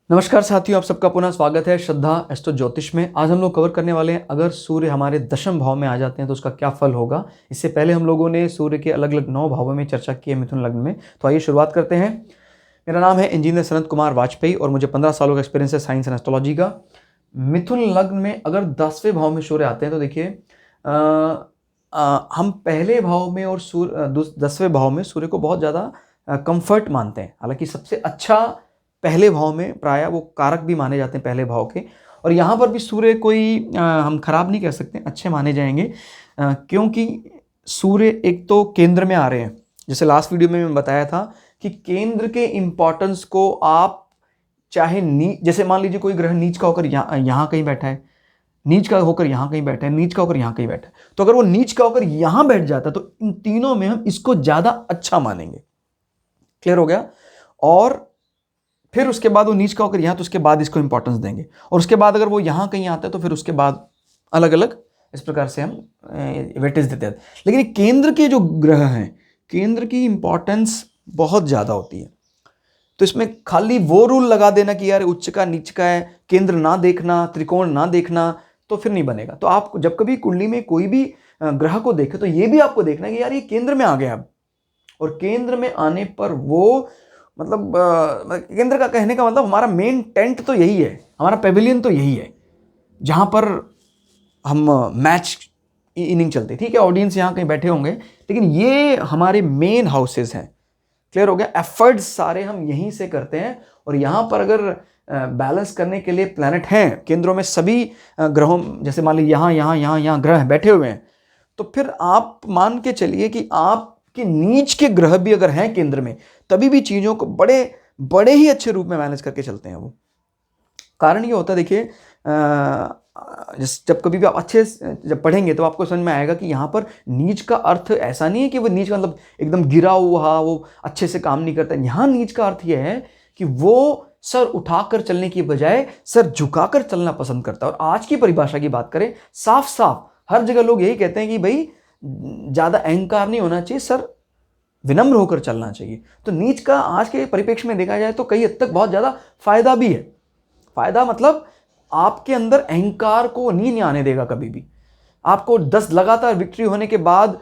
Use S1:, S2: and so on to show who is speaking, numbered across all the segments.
S1: नमस्कार साथियों, आप सबका पुनः स्वागत है श्रद्धा एस्ट्रो ज्योतिष में। आज हम लोग कवर करने वाले हैं अगर सूर्य हमारे दशम भाव में आ जाते हैं तो उसका क्या फल होगा। इससे पहले हम लोगों ने सूर्य के अलग अलग 9 भावों में चर्चा की है मिथुन लग्न में। तो आइए शुरुआत करते हैं। मेरा नाम है इंजीनियर सनत कुमार वाजपेयी और मुझे 15 सालों का एक्सपीरियंस है साइंस एंड एस्ट्रोलॉजी का। मिथुन लग्न में अगर 10वें भाव में सूर्य आते हैं तो देखिए हम पहले भाव में और 10वें भाव में सूर्य को बहुत ज़्यादा कंफर्ट मानते हैं। हालांकि सबसे अच्छा पहले भाव में प्राय वो कारक भी माने जाते हैं पहले भाव के। और यहाँ पर भी सूर्य कोई हम खराब नहीं कह सकते, अच्छे माने जाएंगे क्योंकि सूर्य एक तो केंद्र में आ रहे हैं। जैसे लास्ट वीडियो में मैं बताया था कि केंद्र के इंपॉर्टेंस को आप चाहे जैसे मान लीजिए कोई ग्रह नीच का होकर यहाँ कहीं बैठा है, नीच का होकर यहाँ कहीं बैठा है, नीच का होकर यहाँ कहीं बैठा है, तो अगर वो नीच का होकर यहाँ बैठ जाता है तो इन तीनों में हम इसको ज़्यादा अच्छा मानेंगे। क्लियर हो गया। और फिर उसके बाद वो नीच का होकर यहाँ, तो उसके बाद इसको इंपॉर्टेंस देंगे। और उसके बाद अगर वो यहाँ कहीं आता है तो फिर उसके बाद अलग अलग इस प्रकार से हम वेटेज देते हैं। लेकिन केंद्र के जो ग्रह हैं, केंद्र की इंपॉर्टेंस बहुत ज़्यादा होती है। तो इसमें खाली वो रूल लगा देना कि यार उच्च का नीच का है, केंद्र ना देखना, त्रिकोण ना देखना, तो फिर नहीं बनेगा। तो आप जब कभी कुंडली में कोई भी ग्रह को देखे तो ये भी आपको देखना है कि यार ये केंद्र में आ गया अब। और केंद्र में आने पर वो मतलब केंद्र का कहने का मतलब हमारा मेन टेंट तो यही है, हमारा पेविलियन तो यही है जहाँ पर हम मैच इनिंग चलती। ठीक है, ऑडियंस यहाँ कहीं बैठे होंगे, लेकिन ये हमारे मेन हाउसेस हैं। क्लियर हो गया। एफर्ट्स सारे हम यहीं से करते हैं। और यहाँ पर अगर बैलेंस करने के लिए प्लैनेट हैं केंद्रों में, सभी ग्रहों, जैसे मान लीजिए यहाँ ग्रह बैठे हुए हैं, तो फिर आप मान के चलिए कि आप कि नीच के ग्रह भी अगर हैं केंद्र में, तभी भी चीज़ों को बड़े ही अच्छे रूप में मैनेज करके चलते हैं वो। कारण ये होता है, देखिए जब कभी भी आप अच्छे जब पढ़ेंगे तो आपको समझ में आएगा कि यहाँ पर नीच का अर्थ ऐसा नहीं है कि वो नीच का मतलब एकदम गिरा हुआ, वो अच्छे से काम नहीं करता। यहाँ नीच का अर्थ यह है कि वो सर उठाकर चलने की बजाय सर झुकाकर चलना पसंद करता है। और आज की परिभाषा की बात करें, साफ साफ हर जगह लोग यही कहते हैं कि भाई ज़्यादा अहंकार नहीं होना चाहिए, सर विनम्र होकर चलना चाहिए। तो नीच का आज के परिप्रेक्ष्य में देखा जाए तो कई हद तक बहुत ज़्यादा फायदा भी है। फायदा मतलब आपके अंदर अहंकार को नहीं आने देगा कभी भी। आपको 10 लगातार विक्ट्री होने के बाद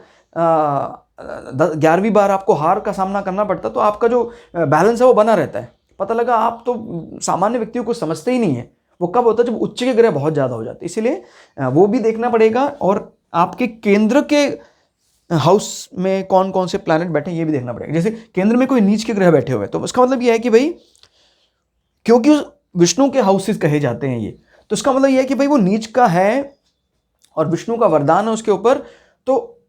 S1: 11वीं बार आपको हार का सामना करना पड़ता, तो आपका जो बैलेंस है वो बना रहता है। पता लगा आप तो सामान्य व्यक्तियों को समझते ही नहीं है। वो कब होता है? जब उच्च के ग्रह बहुत ज़्यादा हो जाते, इसीलिए वो भी देखना पड़ेगा। और आपके केंद्र के हाउस में कौन कौन से प्लैनेट बैठे हैं ये भी देखना पड़ेगा। जैसे केंद्र में कोई नीच के ग्रह बैठे हुए हैं तो उसका मतलब ये है कि भाई, क्योंकि विष्णु के हाउसेस कहे जाते हैं ये, तो इसका मतलब ये है कि भाई वो नीच का है और विष्णु का वरदान है उसके ऊपर, तो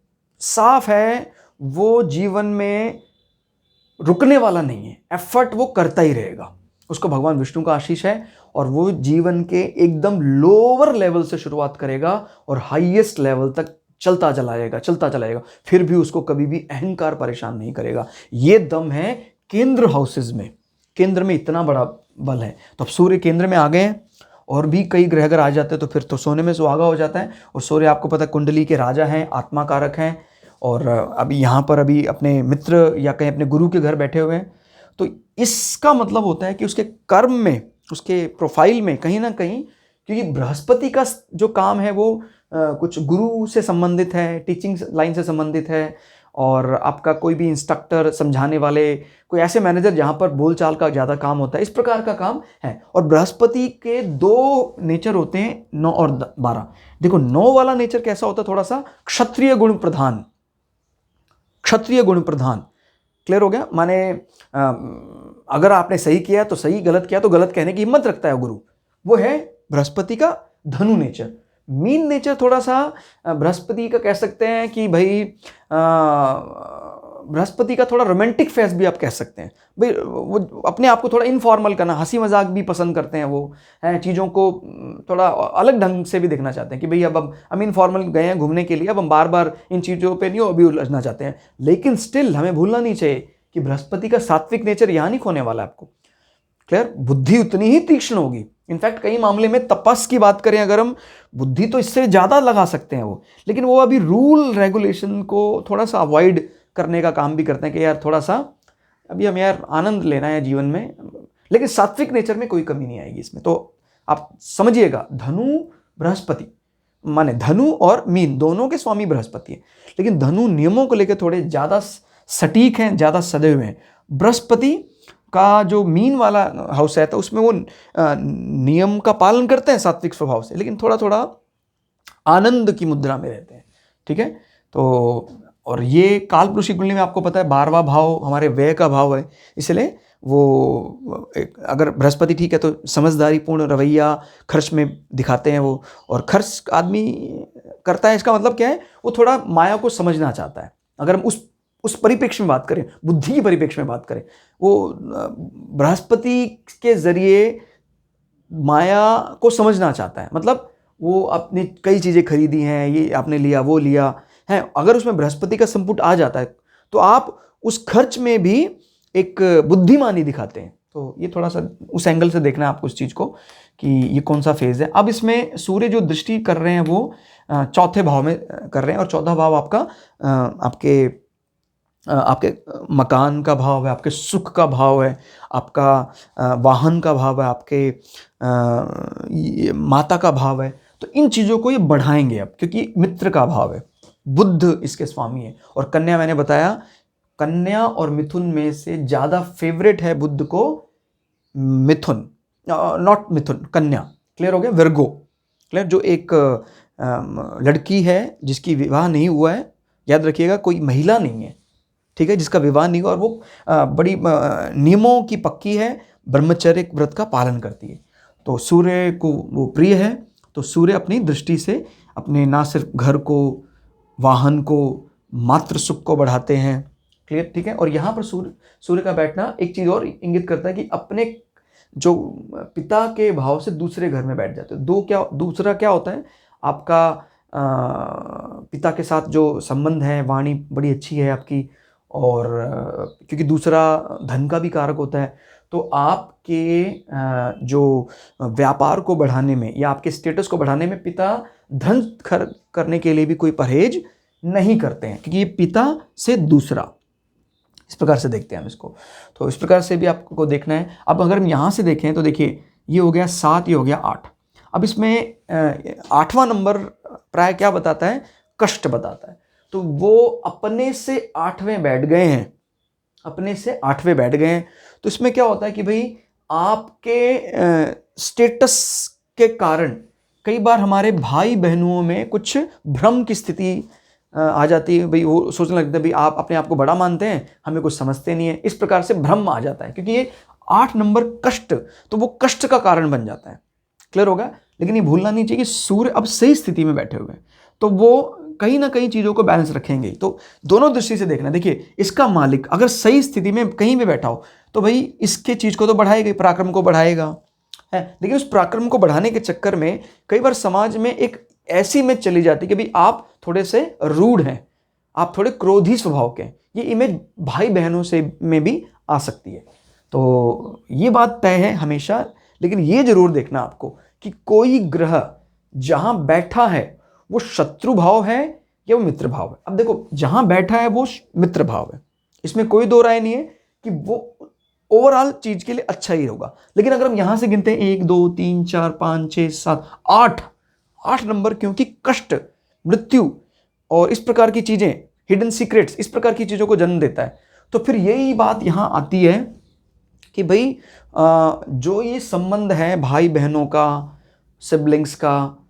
S1: साफ है वो जीवन में रुकने वाला नहीं है। एफर्ट वो करता ही रहेगा। उसको भगवान विष्णु का आशीष है और वो जीवन के एकदम लोअर लेवल से शुरुआत करेगा और हाईएस्ट लेवल तक चलता चलाएगा, फिर भी उसको कभी भी अहंकार परेशान नहीं करेगा। ये दम है केंद्र हाउसेस में। केंद्र में इतना बड़ा बल है। तो अब सूर्य केंद्र में आ गए हैं और भी कई ग्रह अगर आ जाते हैं तो फिर तो सोने में सुहागा हो जाता है। और सूर्य आपको पता है कुंडली के राजा हैं, आत्मा कारक हैं। और अभी यहाँ पर अभी अपने मित्र या कहीं अपने गुरु के घर बैठे हुए हैं। तो इसका मतलब होता है कि उसके कर्म में, उसके प्रोफाइल में कहीं ना कहीं, क्योंकि बृहस्पति का जो काम है वो कुछ गुरु से संबंधित है, टीचिंग लाइन से संबंधित है। और आपका कोई भी इंस्ट्रक्टर, समझाने वाले, कोई ऐसे मैनेजर जहाँ पर बोलचाल का ज़्यादा काम होता है, इस प्रकार का काम है। और बृहस्पति के 2 नेचर होते हैं, 9 और 12। देखो 9 वाला नेचर कैसा होता है? थोड़ा सा क्षत्रिय गुण प्रधान। क्लियर हो गया। माने अगर आपने सही किया तो सही, गलत किया तो गलत कहने की हिम्मत रखता है गुरु। वो है बृहस्पति का धनु नेचर। मीन नेचर थोड़ा सा बृहस्पति का कह सकते हैं कि भाई बृहस्पति का थोड़ा रोमांटिक फेस भी आप कह सकते हैं। भाई वो अपने आप को थोड़ा इनफॉर्मल करना, हंसी मजाक भी पसंद करते हैं। वो हैं चीज़ों को थोड़ा अलग ढंग से भी देखना चाहते हैं कि भाई अब हम इनफॉर्मल गए हैं घूमने के लिए, अब हम बार बार इन चीज़ों पे नहीं अभी उलझना चाहते हैं। लेकिन स्टिल हमें भूलना नहीं चाहिए कि बृहस्पति का सात्विक नेचर यहाँ नहीं खोने वाला है आपको। क्लियर। बुद्धि उतनी ही तीक्ष्ण होगी। इनफैक्ट कई मामले में तपस की बात करें अगर हम, बुद्धि तो इससे ज़्यादा लगा सकते हैं वो, लेकिन वो अभी रूल रेगुलेशन को थोड़ा सा अवॉइड करने का काम भी करते हैं कि यार थोड़ा सा अभी हम यार आनंद लेना है जीवन में, लेकिन सात्विक नेचर में कोई कमी नहीं आएगी इसमें। तो आप समझिएगा, धनु बृहस्पति माने धनु और मीन दोनों के स्वामी बृहस्पति है, लेकिन धनु नियमों को लेकर थोड़े ज़्यादा सटीक हैं, ज़्यादा सदे हुए हैं। बृहस्पति का जो मीन वाला हाउस है तो उसमें वो नियम का पालन करते हैं सात्विक स्वभाव से, लेकिन थोड़ा थोड़ा आनंद की मुद्रा में रहते हैं। ठीक है, तो और ये कालपुरुषी कुंडली में आपको पता है 12वां भाव हमारे व्यय का भाव है, इसलिए वो अगर बृहस्पति ठीक है तो समझदारी पूर्ण रवैया खर्च में दिखाते हैं वो, और खर्च आदमी करता है, इसका मतलब क्या है, वो थोड़ा माया को समझना चाहता है। अगर हम उस परिप्रेक्ष्य में बात करें, बुद्धि की परिप्रेक्ष्य में बात करें, वो बृहस्पति के जरिए माया को समझना चाहता है। मतलब वो आपने कई चीज़ें खरीदी हैं, ये आपने लिया वो लिया है, अगर उसमें बृहस्पति का संपुट आ जाता है तो आप उस खर्च में भी एक बुद्धिमानी दिखाते हैं। तो ये थोड़ा सा उस एंगल से देखना है आपको इस चीज़ को कि ये कौन सा फेज़ है। अब इसमें सूर्य जो दृष्टि कर रहे हैं वो चौथे भाव में कर रहे हैं, और चौथा भाव आपका आपके मकान का भाव है, आपके सुख का भाव है, आपका वाहन का भाव है, आपके माता का भाव है। तो इन चीज़ों को ये बढ़ाएंगे अब, क्योंकि मित्र का भाव है, बुध इसके स्वामी है। और कन्या, मैंने बताया कन्या और मिथुन में से ज़्यादा फेवरेट है बुध को मिथुन, नॉट मिथुन, कन्या। क्लियर हो गया? Virgo, clear. जो एक लड़की है जिसकी विवाह नहीं हुआ है, याद रखिएगा कोई महिला नहीं है, ठीक है, जिसका विवाह नहीं हुआ, और वो बड़ी नियमों की पक्की है, ब्रह्मचर्य व्रत का पालन करती है, तो सूर्य को वो प्रिय है। तो सूर्य अपनी दृष्टि से अपने ना सिर्फ घर को, वाहन को, मातृ सुख को बढ़ाते हैं। क्लियर, ठीक है। और यहाँ पर सूर्य का बैठना एक चीज़ और इंगित करता है कि अपने जो पिता के भाव से दूसरे घर में बैठ जाते हो। दूसरा क्या होता है, आपका पिता के साथ जो संबंध है, वाणी बड़ी अच्छी है आपकी, और क्योंकि दूसरा धन का भी कारक होता है, तो आपके जो व्यापार को बढ़ाने में या आपके स्टेटस को बढ़ाने में पिता धन खर्च करने के लिए भी कोई परहेज नहीं करते हैं, क्योंकि ये पिता से दूसरा, इस प्रकार से देखते हैं हम इसको। तो इस प्रकार से भी आपको देखना है। अब अगर हम यहाँ से देखें तो देखिए, ये हो गया 7, ये हो गया 8। अब इसमें 8वां नंबर प्राय क्या बताता है, कष्ट बताता है। तो वो अपने से 8वें बैठ गए हैं, अपने से 8वें बैठ गए हैं। तो इसमें क्या होता है कि भाई आपके स्टेटस के कारण कई बार हमारे भाई बहनों में कुछ भ्रम की स्थिति आ जाती है। भाई वो सोचने लगते हैं भाई आप अपने आप को बड़ा मानते हैं, हमें कुछ समझते नहीं है, इस प्रकार से भ्रम आ जाता है, क्योंकि ये 8 नंबर कष्ट, तो वो कष्ट का कारण बन जाता है। क्लियर होगा? लेकिन ये भूलना नहीं चाहिए कि सूर्य अब सही स्थिति में बैठे हुए हैं, तो वो कहीं ना कहीं चीज़ों को बैलेंस रखेंगे। तो दोनों दृष्टि से देखना। देखिए, इसका मालिक अगर सही स्थिति में कहीं भी बैठा हो तो भाई इसके चीज़ को तो बढ़ाएगा, पराक्रम को बढ़ाएगा है। लेकिन उस पराक्रम को बढ़ाने के चक्कर में कई बार समाज में एक ऐसी इमेज चली जाती है कि भाई आप थोड़े से रूढ़ हैं, आप थोड़े क्रोधी स्वभाव के हैं। ये इमेज भाई बहनों से में भी आ सकती है। तो ये बात तय है हमेशा। लेकिन ये जरूर देखना आपको कि कोई ग्रह जहां बैठा है वो शत्रु भाव है या वो मित्र भाव है। अब देखो, जहां बैठा है वो मित्र भाव है, इसमें कोई दो राय नहीं है कि वो ओवरऑल चीज के लिए अच्छा ही होगा। लेकिन अगर हम यहां से गिनते हैं 1 2 3 4 5 6 7 8 नंबर, क्योंकि कष्ट, मृत्यु और इस प्रकार की चीजें, हिडन सीक्रेट्स, इस प्रकार की चीजों को जन्म देता है। तो फिर यही बात यहां आती है कि भाई जो ये संबंध है भाई बहनों का, सिबलिंग्स का,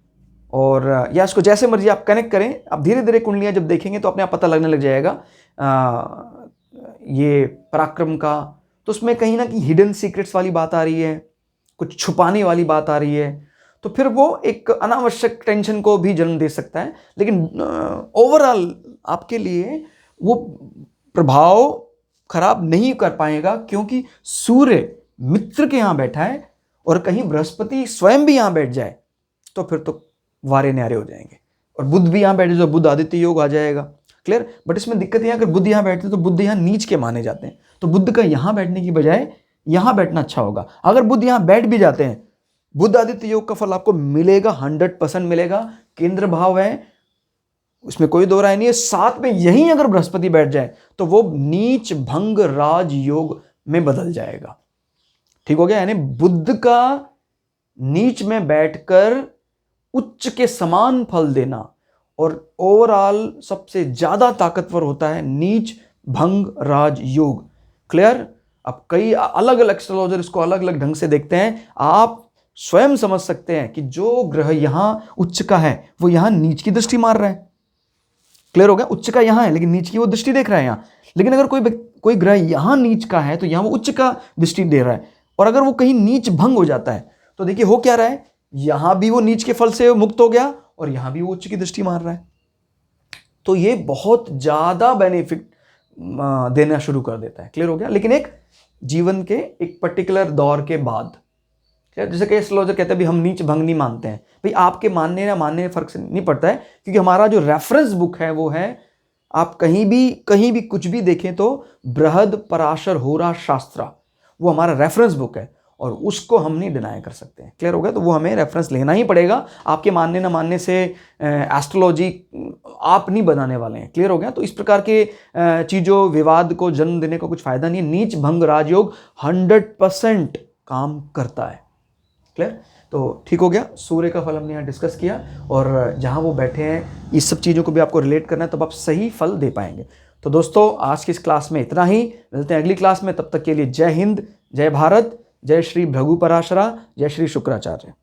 S1: और या इसको जैसे मर्जी आप कनेक्ट करें। अब धीरे धीरे कुंडलियां जब देखेंगे तो अपने आप पता लगने लग जाएगा ये पराक्रम का, तो उसमें कहीं ना कहीं हिडन सीक्रेट्स वाली बात आ रही है, कुछ छुपाने वाली बात आ रही है। तो फिर वो एक अनावश्यक टेंशन को भी जन्म दे सकता है। लेकिन ओवरऑल आपके लिए वो प्रभाव खराब नहीं कर पाएगा, क्योंकि सूर्य मित्र के यहाँ बैठा है, और कहीं बृहस्पति स्वयं भी यहाँ बैठ जाए तो फिर तो वारे न्यारे हो जाएंगे। और बुध भी यहाँ बैठे तो बुध आदित्य योग आ जाएगा। क्लियर? बट इसमें दिक्कत है, अगर बुध यहाँ बैठते तो बुध यहाँ नीच के माने जाते हैं, तो बुध का यहाँ बैठने की बजाय यहाँ बैठना अच्छा होगा। अगर बुध यहाँ बैठ भी जाते हैं, बुध आदित्य योग का फल आपको मिलेगा, 100% मिलेगा। केंद्र भाव है, उसमें कोई दो राय नहीं है। साथ में यहीं अगर बृहस्पति बैठ जाए तो वो नीच भंग राज योग में बदल जाएगा। ठीक हो गया। यानी बुध का नीच में बैठकर उच्च के समान फल देना, और ओवरऑल सबसे ज्यादा ताकतवर होता है नीच भंग राज योग। क्लियर? अब कई अलग अलग एस्ट्रोलॉजर इसको अलग अलग ढंग से देखते हैं। आप स्वयं समझ सकते हैं कि जो ग्रह यहां उच्च का है वो यहां नीच की दृष्टि मार रहा है। क्लियर हो गया? उच्च का यहां है लेकिन नीच की वो दृष्टि देख रहा है यहां। लेकिन अगर कोई ग्रह यहां नीच का है तो यहां वो उच्च का दृष्टि दे रहा है। और अगर वो कहीं नीच भंग हो जाता है तो देखिए हो क्या रहा है, यहां भी वो नीच के फल से मुक्त हो गया और यहां भी वो उच्च की दृष्टि मार रहा है। तो ये बहुत ज्यादा बेनिफिट देना शुरू कर देता है। क्लियर हो गया? लेकिन एक जीवन के एक पर्टिकुलर दौर के बाद, जैसे कि एस्ट्रोलॉजर कहते हैं भी हम नीच भंग नहीं मानते हैं। भाई आपके मानने ना मानने में फर्क से नहीं पड़ता है, क्योंकि हमारा जो रेफरेंस बुक है वो है, आप कहीं भी कुछ भी देखें तो बृहद पराशर होरा शास्त्रा, वो हमारा रेफरेंस बुक है और उसको हम नहीं डिनाई कर सकते हैं। क्लियर हो गया? तो वो हमें रेफरेंस लेना ही पड़ेगा। आपके मानने ना मानने से एस्ट्रोलॉजी आप नहीं बनाने वाले हैं। क्लियर हो गया? तो इस प्रकार के चीज़ों विवाद को जन्म देने का कुछ फायदा नहीं है। नीच भंग राजयोग 100% काम करता है। क्लियर? तो ठीक हो गया। सूर्य का फल हमने यहाँ डिस्कस किया, और जहाँ वो बैठे हैं इस सब चीज़ों को भी आपको रिलेट करना है, तब आप सही फल दे पाएंगे। तो दोस्तों आज की इस क्लास में इतना ही, मिलते हैं अगली क्लास में। तब तक के लिए जय हिंद, जय भारत, जय श्री भृगु पराशरा, जय श्री शुक्राचार्य।